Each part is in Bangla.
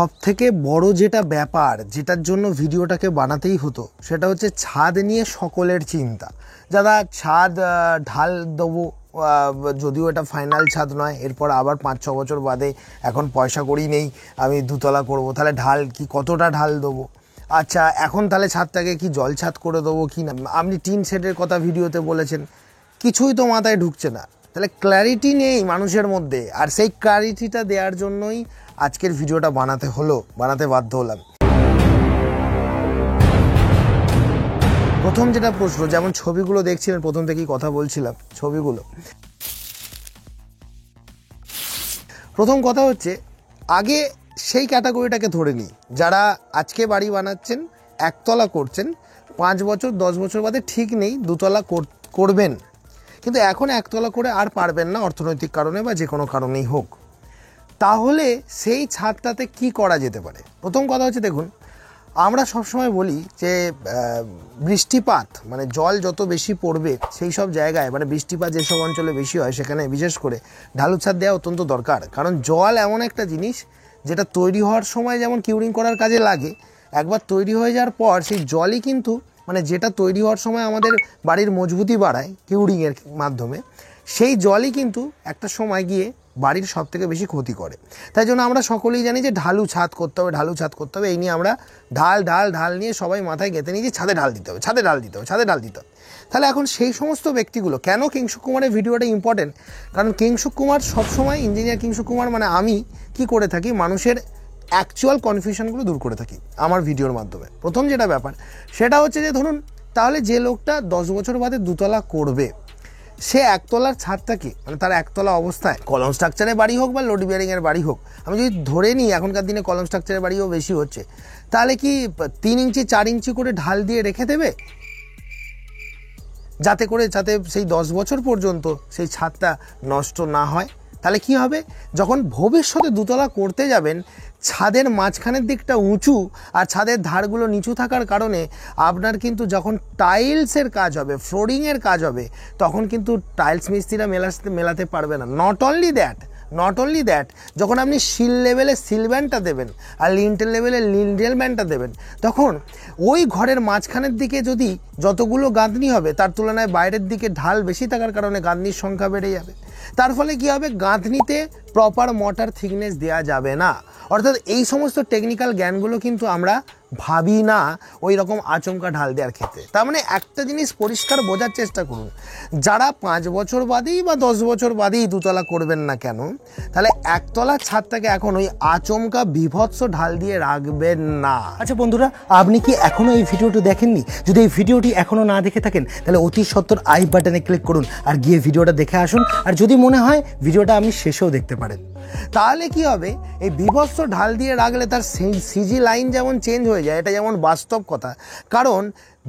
সবথেকে বড় যেটা ব্যাপার, যেটার জন্য ভিডিওটাকে বানাতেই হতো, সেটা হচ্ছে ছাদ নিয়ে সকলের চিন্তা। যারা ছাদ ঢাল দেবো, যদিও এটা ফাইনাল ছাদ নয়, এরপর আবার 5-6 বছর বাদে এখন পয়সা করি নেই, আমি দুতলা করব, তাহলে ঢাল কি কতটা ঢাল দেবো, আচ্ছা এখন তাহলে ছাদটাকে কি জল ছাদ করে দেবো কি না, আপনি টিন শেডের কথা ভিডিওতে বলেছেন, কিছুই তো মাথায় ঢুকছে না। তাহলে ক্ল্যারিটি নেই মানুষের মধ্যে, আর সেই ক্ল্যারিটিটা দেওয়ার জন্যই আজকের ভিডিওটা বানাতে বাধ্য হলাম। প্রথম যেটা প্রশ্ন, যেমন ছবিগুলো দেখছিলেন, প্রথম থেকেই কথা বলছিলাম ছবিগুলো, প্রথম কথা হচ্ছে আগে সেই ক্যাটাগরিটাকে ধরে নিই যারা আজকে বাড়ি বানাচ্ছেন, একতলা করছেন, 5 বছর 10 বছর বাদে ঠিক নেই দুতলা করবেন, কিন্তু এখন একতলা করে আর পারবেন না অর্থনৈতিক কারণে বা যে কোনো কারণেই হোক। তাহলে সেই ছাদটাতে কি করা যেতে পারে? প্রথম কথা হচ্ছে, দেখুন আমরা সবসময় বলি যে বৃষ্টিপাত মানে জল যত বেশি পড়বে সেই সব জায়গায়, মানে বৃষ্টিপাত যেসব অঞ্চলে বেশি হয় সেখানে বিশেষ করে ঢালু ছাদ দেওয়া অত্যন্ত দরকার। কারণ জল এমন একটা জিনিস যেটা তৈরি হওয়ার সময় যেমন কিউরিং করার কাজে লাগে, একবার তৈরি হয়ে যাওয়ার পর সেই জলই কিন্তু মানে যেটা তৈরি হওয়ার সময় আমাদের বাড়ির মজবুতি বাড়ায় কিউরিংয়ের মাধ্যমে, সেই জলই কিন্তু একটা সময় গিয়ে বাড়ির সব থেকে বেশি ক্ষতি করে। তাই জন্য আমরা সকলেই জানি যে ঢালু ছাদ করতে হবে, ঢালু ছাদ করতে হবে, এই নিয়ে আমরা ঢাল নিয়ে সবাই মাথায় গেঁথে নিই যে ছাদে ঢাল দিতে হবে, ছাদে ঢাল দিতে হবে, ছাদে ঢাল দিতে হবে। তাহলে এখন সেই সমস্ত ব্যক্তিগুলো, কেন কিংশুক কুমারের ভিডিওটা ইম্পর্টেন্ট, কারণ কিংশুক কুমার সবসময়, ইঞ্জিনিয়ার কিংশুক কুমার মানে আমি কি করে থাকি, মানুষের অ্যাকচুয়াল কনফিউশনগুলো দূর করে থাকি আমার ভিডিওর মাধ্যমে। প্রথম যেটা ব্যাপার সেটা হচ্ছে যে ধরুন তাহলে যে লোকটা 10 বছর বাদে দুতলা করবে, সে একতলার ছাদটাকে মানে তার একতলা অবস্থায় কলম স্ট্রাকচারের বাড়ি হোক বা লোড বিয়ারিংয়ের বাড়ি হোক, আমি যদি ধরে নিই এখনকার দিনে কলম স্ট্রাকচারের বাড়িও বেশি হচ্ছে, তাহলে কি 3 ইঞ্চি 4 ইঞ্চি করে ঢাল দিয়ে রেখে দেবে, যাতে সেই 10 বছর পর্যন্ত সেই ছাদটা নষ্ট না হয়? তাহলে কি হবে, যখন ভবিষ্যতে দুতলা করতে যাবেন, ছাদের মাঝখানের দিকটা উঁচু আর ছাদের ধারগুলো নিচু থাকার কারণে আপনার কিন্তু যখন টাইলসের কাজ হবে, ফ্লোরিংয়ের কাজ হবে, তখন কিন্তু টাইলস মিস্ত্রিরা মেলাতে পারবে না। নট অনলি দ্যাট, যখন আপনি সিল লেভেলে সিল ব্যান্ডটা দেবেন আর লিন্টেল লেভেলে লিন্টেল ব্যান্ডটা দেবেন, তখন ওই ঘরের মাঝখানের দিকে যদি যতগুলো গাঁথনি হবে তার তুলনায় বাইরের দিকে ঢাল বেশি থাকার কারণে গাঁথনির সংখ্যা বেড়ে যাবে। তার ফলে কী হবে, গাঁথনিতে প্রপার মর্টার থিকনেস দেওয়া যাবে না। অর্থাৎ এই সমস্ত টেকনিক্যাল জ্ঞানগুলো কিন্তু আমরা ভাবি না ওই রকম আচমকা ঢাল দেওয়ার ক্ষেত্রে। তার মানে একটা জিনিস পরিষ্কার বোঝার চেষ্টা করুন, যারা 5 বছর বাদেই বা 10 বছর বাদেই দুতলা করবেন না কেন, তাহলে একতলার ছাদটাকে এখন ওই আচমকা বিভৎস ঢাল দিয়ে রাখবেন না। আচ্ছা বন্ধুরা, আপনি কি এখনও এই ভিডিওটি দেখেননি? যদি এই ভিডিওটি এখনও না দেখে থাকেন তাহলে অতি সত্বর আই বাটনে ক্লিক করুন আর গিয়ে ভিডিওটা দেখে আসুন। আর যদি মনে হয় ভিডিওটা আপনি শেষেও দেখতে পারেন। তাহলে কি হবে, এই বিভৎস ঢাল দিয়ে রাখলে তার সিজি লাইন যেমন চেঞ্জ হয়ে যায়, এটা যেমন বাস্তব কথা। কারণ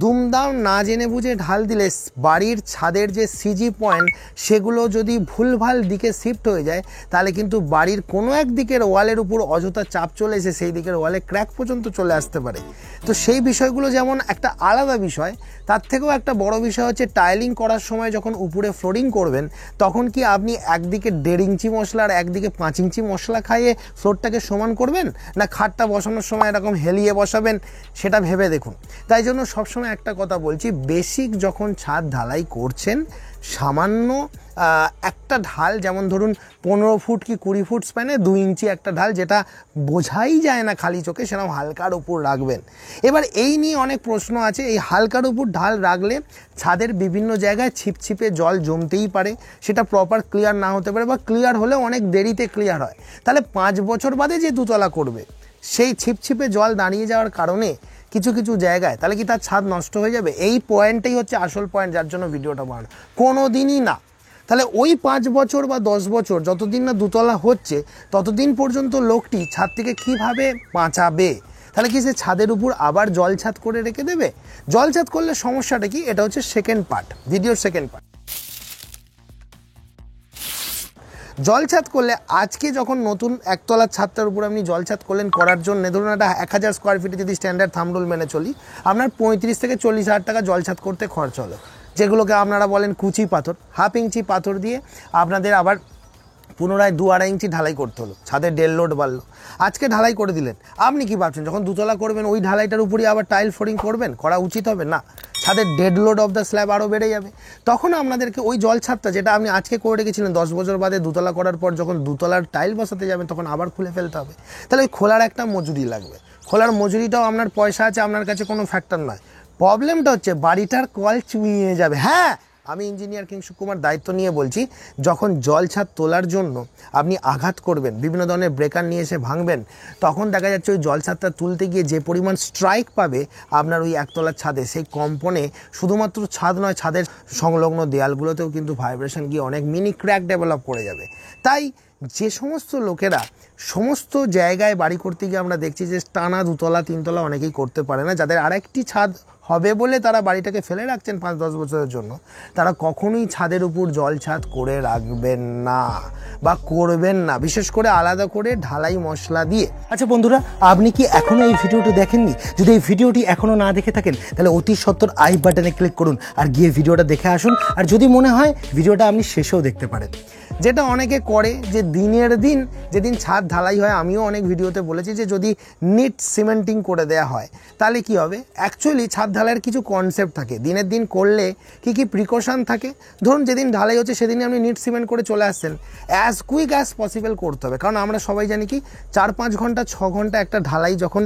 দুমদাম না জেনে বুঝে ঢাল দিলে বাড়ির ছাদের যে সিজি পয়েন্ট সেগুলো যদি ভুলভাল দিকে শিফট হয়ে যায়, তাহলে কিন্তু বাড়ির কোনো এক দিকের ওয়ালের উপর অযথা চাপ চলে এসে সেই দিকের ওয়ালে ক্র্যাক পর্যন্ত চলে আসতে পারে। তো সেই বিষয়গুলো যেমন একটা আলাদা বিষয়, তার থেকেও একটা বড় বিষয় হচ্ছে টাইলিং করার সময় যখন উপরে ফ্লোরিং করবেন, তখন কি আপনি একদিকে 1.5 ইঞ্চি মশলা আর একদিকে 5 ইঞ্চি মশলা খাইয়ে ফ্লোরটাকে সমান করবেন, না খাটটা বসানোর সময় এরকম হেলিয়ে বসাবেন, সেটা ভেবে দেখুন। তাই জন্য সবসময় একটা কথা বলছি, বেসিক যখন ছাদ ঢালাই করছেন, সামান্য একটা ঢাল, যেমন ধরুন 15 ফুট কি 20 ফুট স্প্যানে 2 ইঞ্চি একটা ঢাল, যেটা বোঝাই যায় না খালি চোখে, সেরকম হালকার উপর রাখবেন। এবার এই নিয়ে অনেক প্রশ্ন আছে, এই হালকার উপর ঢাল রাখলে ছাদের বিভিন্ন জায়গায় ছিপছিপে জল জমতেই পারে, সেটা প্রপার ক্লিয়ার না হতে পারে, বা ক্লিয়ার হলেও অনেক দেরিতে ক্লিয়ার হয়। তাহলে 5 বছর বাদে যে দুতলা করবে, সেই ছিপছিপে জল দাঁড়িয়ে যাওয়ার কারণে কিছু জায়গায় তাহলে কি তার ছাদ নষ্ট হয়ে যাবে? এই পয়েন্টটাই হচ্ছে আসল পয়েন্ট, যার জন্য ভিডিওটা বানানো। কোনো দিনই না। তাহলে ওই 5 বছর বা 10 বছর যতদিন না দুতলা হচ্ছে, ততদিন পর্যন্ত লোকটি ছাদ থেকে কীভাবে বাঁচাবে? তাহলে কি সে ছাদের উপর আবার জল ছাদ করে রেখে দেবে? জল ছাদ করলে সমস্যাটা কি, এটা হচ্ছে সেকেন্ড পার্ট, ভিডিওর সেকেন্ড পার্ট। জল ছাদ করলে আজকে যখন নতুন একতলার ছাদটার উপর আপনি জল ছাদ করলেন, করার জন্য ধরুন একটা 1000 স্কোয়ার ফিটে যদি স্ট্যান্ডার্ড থামরুল মেনে চলি, আপনার 35 থেকে 40 হাজার টাকা জল ছাদ করতে খরচ হলো, যেগুলোকে আপনারা বলেন কুচি পাথর, 1/2 ইঞ্চি পাথর দিয়ে আপনাদের আবার পুনরায় 2-2.5 ইঞ্চি ঢালাই করতে হলো, ছাদের ডেড লোড বাড়লো। আজকে ঢালাই করে দিলেন, আপনি কি ভাবছেন যখন দুতলা করবেন ওই ঢালাইটার উপরই আবার টাইল ফ্লোরিং করবেন? করা উচিত হবে না। ছাদের dead load of the slab আরও বেড়ে যাবে। তখন আপনাদেরকে ওই জল ছাদটা যেটা আপনি আজকে করে রেখেছিলেন 10 বছর বাদে দুতলা করার পর যখন দুতলার টাইল বসাতে যাবেন তখন আবার খুলে ফেলতে হবে। তাহলে ওই খোলার একটা মজুরি লাগবে। খোলার মজুরিটাও আপনার পয়সা আছে, আপনার কাছে কোনো ফ্যাক্টর নয়। প্রবলেমটা হচ্ছে বাড়িটার কল চুইয়ে যাবে। হ্যাঁ, আমি ইঞ্জিনিয়ার কিংসুক কুমার দায়িত্ব নিয়ে বলছি, যখন জল ছাদ তোলার জন্য আপনি আঘাত করবেন, বিভিন্ন ধরনের ব্রেকার নিয়ে এসে ভাঙবেন, তখন দেখা যাচ্ছে ওই জল ছাদটা তুলতে গিয়ে যে পরিমাণ স্ট্রাইক পাবে আপনার ওই একতলার ছাদে, সেই কম্পনে শুধুমাত্র ছাদ নয়, ছাদের সংলগ্ন দেয়ালগুলোতেও কিন্তু ভাইব্রেশন গিয়ে অনেক মিনি ক্র্যাক ডেভেলপ করে যাবে। তাই যে সমস্ত লোকেরা সমস্ত জায়গায় বাড়ি করতে গিয়ে আমরা দেখছি যে টানা 2তলা 3তলা অনেকেই করতে পারে না, যাদের আরেকটি ছাদ হবে বলে তারা বাড়িটাকে ফেলে রাখছেন 5-10 বছরের জন্য, তারা কখনোই ছাদের উপর জল ছাদ করে রাখবেন না বা করবেন না, বিশেষ করে আলাদা করে ঢালাই মশলা দিয়ে। আচ্ছা বন্ধুরা, আপনি কি এখনো এই ভিডিওটি দেখেননি? যদি এই ভিডিওটি এখনো না দেখে থাকেন তাহলে অতি সত্বর আই বাটনে ক্লিক করুন আর গিয়ে ভিডিওটা দেখে আসুন। আর যদি মনে হয় ভিডিওটা আপনি শেষেও দেখতে পারেন। যেটা অনেকে করে যে দিনের দিন যেদিন ছাদ ঢালাই হয়, আমিও অনেক ভিডিওতে বলেছি যে যদি নিট সিমেন্টিং করে দেয়া হয় তাহলে কি হবে। অ্যাকচুয়ালি ছাদ ঢালাইয়ের কিছু কনসেপ্ট থাকে, দিনের দিন করলে কি কি প্রিকশন থাকে। ধরুন যেদিন ঢালাই হচ্ছে সেদিনই আপনি নিট সিমেন্ট করে চলে আসছেন, অ্যাজ কুইক অ্যাজ পসিবল করতে হবে। কারণ আমরা সবাই জানি কি 4-5 ঘন্টা 6 ঘন্টা একটা ঢালাই যখন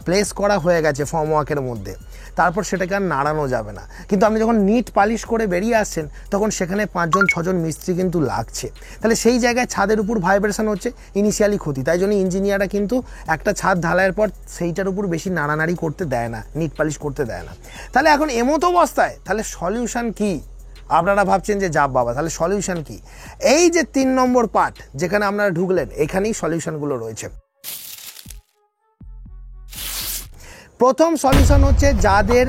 প্লেস করা হয়ে গেছে ফর্ম ওয়ার্কের মধ্যে, তারপর সেটাকে আর নাড়ানো যাবে না। কিন্তু আপনি যখন নিট পালিশ করে বেরিয়ে আসছেন তখন সেখানে 5-6জন মিস্ত্রি কিন্তু লাগছে, তাহলে সেই জায়গায় ছাদের উপর ভাইব্রেশন হচ্ছে, ইনিশিয়ালি ক্ষতি। তাই জন্য ইঞ্জিনিয়াররা কিন্তু একটা ছাদ ঢালাইয়ের পর সেইটার উপর বেশি নাড়ানাড়ি করতে দেয় না, নিট পালিশ করতে দেয় না। তাহলে এখন এমতো অবস্থায় তাহলে সলিউশন কি? আপনারা ভাবছেন যে যাব বাবা, তাহলে সলিউশন কি? এই যে 3 নম্বর পার্ট যেখানে আপনারা ঢুকলেন, এখানেই সলিউশনগুলো রয়েছে। প্রথম সলিউশন হচ্ছে যাদের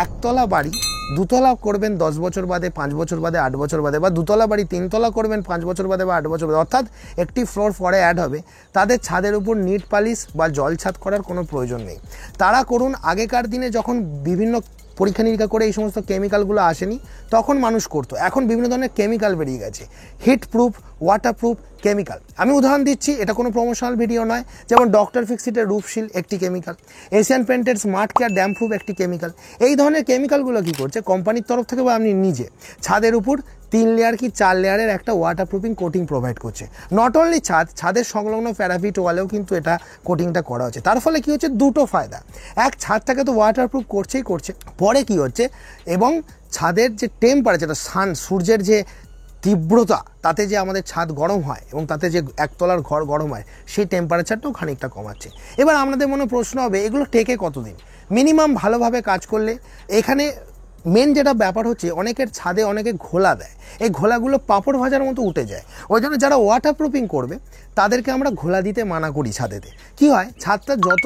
একতলা বাড়ি 2তলা করবেন 10 বছর বাদে, 5 বছর বাদে, 8 বছর বাদে, বা 2তলা বাড়ি 3তলা করবেন 5 বছর বাদে বা 8 বছর বাদে, অর্থাৎ একটি ফ্লোর পরে অ্যাড হবে, তাদের ছাদের উপর নিট পালিশ বা জল ছাদ করার কোনো প্রয়োজন নেই। তারা করুন, আগেকার দিনে যখন বিভিন্ন পরীক্ষা নিরীক্ষা করে এই সমস্ত কেমিক্যালগুলো আসেনি তখন মানুষ করতো, এখন বিভিন্ন ধরনের কেমিক্যাল বেরিয়ে গেছে, heat proof, water proof chemical. আমি উদাহরণ দিচ্ছি, এটা কোনো প্রমোশনাল ভিডিও নয়। যেমন ডক্টর ফিক্সিটের রূপশীল একটি কেমিক্যাল, এশিয়ান পেন্টের স্মার্ট কেয়ার ড্যাম প্রুফ একটি কেমিক্যাল। এই ধরনের কেমিক্যালগুলো কী করছে, কোম্পানির তরফ থেকে বা আপনি নিজে ছাদের উপর 3 লেয়ার কি 4 লেয়ারের একটা ওয়াটার প্রুফিং কোটিং প্রোভাইড করছে। নট অনলি ছাদের সংলগ্ন প্যারাফিট ওয়ালেও কিন্তু এটা কোটিংটা করা হচ্ছে। তার ফলে কি হচ্ছে, দুটো ফায়দা। এক, ছাদটাকে তো ওয়াটার প্রুফ করছেই করছে, পরে কি হচ্ছে, এবং ছাদের যে টেম্পারেচার, সূর্যের যে তীব্রতা, তাতে যে আমাদের ছাদ গরম হয় এবং তাতে যে একতলার ঘর গরম হয়, সেই টেম্পারেচারটাও খানিকটা কমাচ্ছে। এবার আপনাদের মনে প্রশ্ন হবে, এগুলো টেকে কতদিন? মিনিমাম ভালোভাবে কাজ করলে, এখানে মেন যেটা ব্যাপার হচ্ছে, অনেকের ছাদে অনেকে ঘোলা দেয়, এই ঘোলাগুলো পাঁপড় ভাজার মতো উঠে যায়। ওই জন্য যারা ওয়াটার প্রুফিং করবে তাদেরকে আমরা ঘোলা দিতে মানা করি ছাদেতে। কি হয়, ছাদটা যত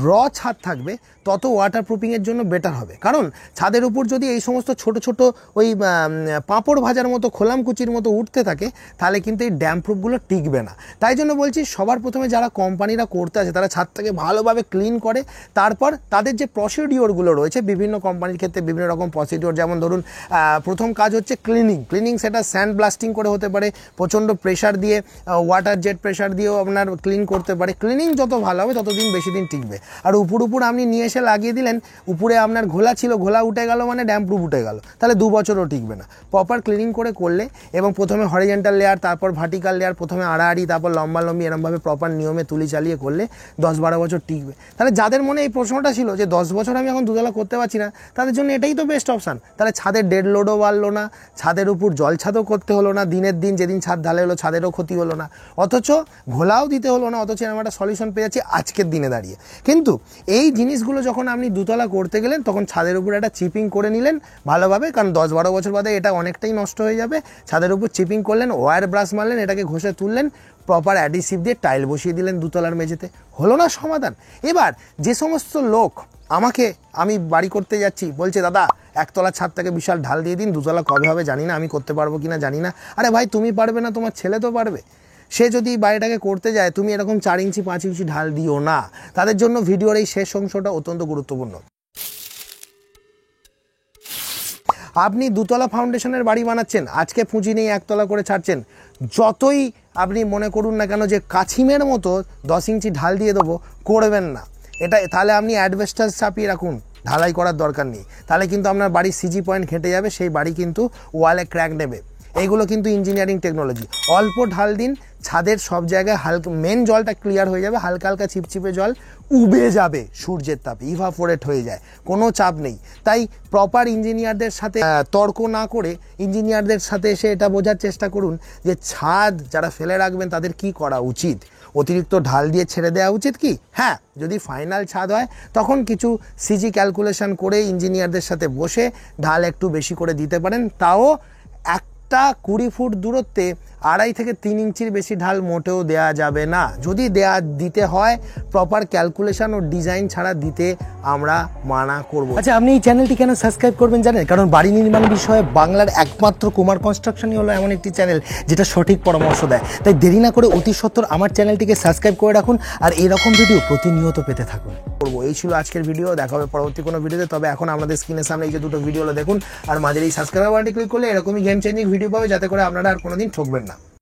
র ছাদ থাকবে তত ওয়াটার প্রুফিংয়ের জন্য বেটার হবে। কারণ ছাদের উপর যদি এই সমস্ত ছোট ছোট ওই পাঁপড় ভাজার মতো খোলামকুচির মতো উঠতে থাকে তাহলে কিন্তু এই ড্যাম প্রুফগুলো টিকবে না। তাই জন্য বলছি, সবার প্রথমে যারা কোম্পানিরা করতে আছে তারা ছাদটাকে ভালোভাবে ক্লিন করে, তারপর তাদের যে প্রসিডিওরগুলো রয়েছে, বিভিন্ন কোম্পানির ক্ষেত্রে বিভিন্ন রকম প্রসিডিওর, যেমন ধরুন প্রথম কাজ হচ্ছে ক্লিনিং, সেটা স্যান্ড ব্লাস্টিং করে হতে পারে, প্রচণ্ড প্রেশার দিয়ে, ওয়াটার জেট প্রেশার দিয়েও আপনার ক্লিন করতে পারে। ক্লিনিং যত ভালো হবে ততদিন বেশি দিন টিকবে। আর উপর আপনি নিয়ে এসে লাগিয়ে দিলেন, উপরে আপনার ঘোলা ছিল, ঘোলা উঠে গেল মানে ড্যাম প্রুফ উঠে গেল, তাহলে 2 বছরও টিকবে না। প্রপার ক্লিনিং করে করলে, এবং প্রথমে হরিজেন্টাল লেয়ার, তারপর ভার্টিক্যাল লেয়ার, প্রথমে আড়াআড়ি, তারপর লম্বালম্বি, এরমভাবে প্রপার নিয়মে তুলি চালিয়ে করলে 10-12 বছর টিকবে। তাহলে যাদের মনে এই প্রশ্নটা ছিল যে 10 বছর আমি এখন 2তলা করতে পারছি না, তাদের জন্য এটাই তো বেস্ট অপশান। তাহলে ছাদের ডেড লোডও বাড়লো না, ছাদের উপর জল ছাদও করতে হলো না, দিনের দিন যেদিন ছাদ ঢালাই হলো ছাদেরও ক্ষতি হলো না, অথচ ঘোলাও দিতে হলো না, অথচ আমরা একটা সলিউশন পেয়ে যাচ্ছি আজকের দিনে দাঁড়িয়ে। কিন্তু এই জিনিসগুলো যখন আপনি 2তলা করতে গেলেন তখন ছাদের উপর একটা চিপিং করে নিলেন ভালোভাবে, কারণ 10-12 বছর বাদে এটা অনেকটাই নষ্ট হয়ে যাবে। ছাদের উপর চিপিং করলেন, ওয়্যার ব্রাশ মারলেন, এটাকে ঘষে তুললেন, প্রপার অ্যাডিসিভ দিয়ে টাইল বসিয়ে দিলেন 2তলার মেঝেতে, হলো না সমাধান? এবার যে সমস্ত লোক আমি বাড়ি করতে যাচ্ছি বলছে, দাদা একতলার ছাদটাকে বিশাল ঢাল দিয়ে দিন, 2তলা কবে হবে জানি না, আমি করতে পারবো কিনা জানি না। আরে ভাই, তুমি পারবে না, তোমার ছেলে তো পারবে। সে যদি বাড়িটাকে করতে যায়, তুমি এরকম 4 ইঞ্চি 5 ইঞ্চি ঢাল দিও না। তাদের জন্য ভিডিওর এই শেষ অংশটা অত্যন্ত গুরুত্বপূর্ণ। আপনি 2তলা ফাউন্ডেশনের বাড়ি বানাচ্ছেন, আজকে পুঁজি নেই, একতলা করে ছাড়ছেন, যতই আপনি মনে করুন না কেন যে কাছিমের মতো 10 ইঞ্চি ঢাল দিয়ে দেবো, করবেন না এটা। তাহলে আপনি অ্যাডভেস্টার চাপিয়ে রাখুন, ঢালাই করার দরকার নেই। তাহলে কিন্তু আপনার বাড়ির সিজি পয়েন্ট ঘেঁটে যাবে, সেই বাড়ি কিন্তু ওয়ালে ক্র্যাক নেবে। এইগুলো কিন্তু ইঞ্জিনিয়ারিং টেকনোলজি। অল্প ঢাল দিন, ছাদের সব জায়গায় হালকা মেন জলটা ক্লিয়ার হয়ে যাবে, হালকা হালকা চিপচিপে জল উবে যাবে সূর্যের তাপে, ইভাপোরেট হয়ে যায়, কোনো চাপ নেই। তাই প্রপার ইঞ্জিনিয়ারদের সাথে তর্ক না করে ইঞ্জিনিয়ারদের সাথে এসে এটা বোঝার চেষ্টা করুন যে ছাদ যারা ফেলে রাখবেন তাদের কি করা উচিত। অতিরিক্ত ঢাল দিয়ে ছেড়ে দেওয়া উচিত কি? হ্যাঁ, যদি ফাইনাল ছাদ হয় তখন কিছু সিজি ক্যালকুলেশন করে ইঞ্জিনিয়ারদের সাথে বসে ঢাল একটু বেশি করে দিতে পারেন। তাও একটা 20 ফুট দূরত্বে 2.5 থেকে 3 ইঞ্চির বেশি ঢাল মোটেও দেয়া যাবে না। যদি দিতে হয় প্রপার ক্যালকুলেশন ও ডিজাইন ছাড়া দিতে আমরা মানা করব। আচ্ছা, আপনি এই চ্যানেলটি কেন সাবস্ক্রাইব করবেন জানেন? কারণ বাড়ি নির্মাণ বিষয়ে বাংলার একমাত্র কুমার কনস্ট্রাকশনই হলো এমন একটি চ্যানেল যেটা সঠিক পরামর্শ দেয়। তাই দেরি না করে অতি সত্বর আমার চ্যানেলটিকে সাবস্ক্রাইব করে রাখুন আর এরকম ভিডিও প্রতিনিয়ত পেতে থাকুন। এই ছিল আজকের ভিডিও, দেখা হবে পরবর্তী কোনো ভিডিওতে। তবে এখন আমাদের স্ক্রিনের সামনে এই যে দুটো ভিডিও দেখুন, আর মাঝের এই সাবস্ক্রাইব বাটনটি ক্লিক করলে এরকমই গেম চেঞ্জিং ভিডিও পাবে, যাতে করে আপনারা আর কোনোদিন ঠকবেন না।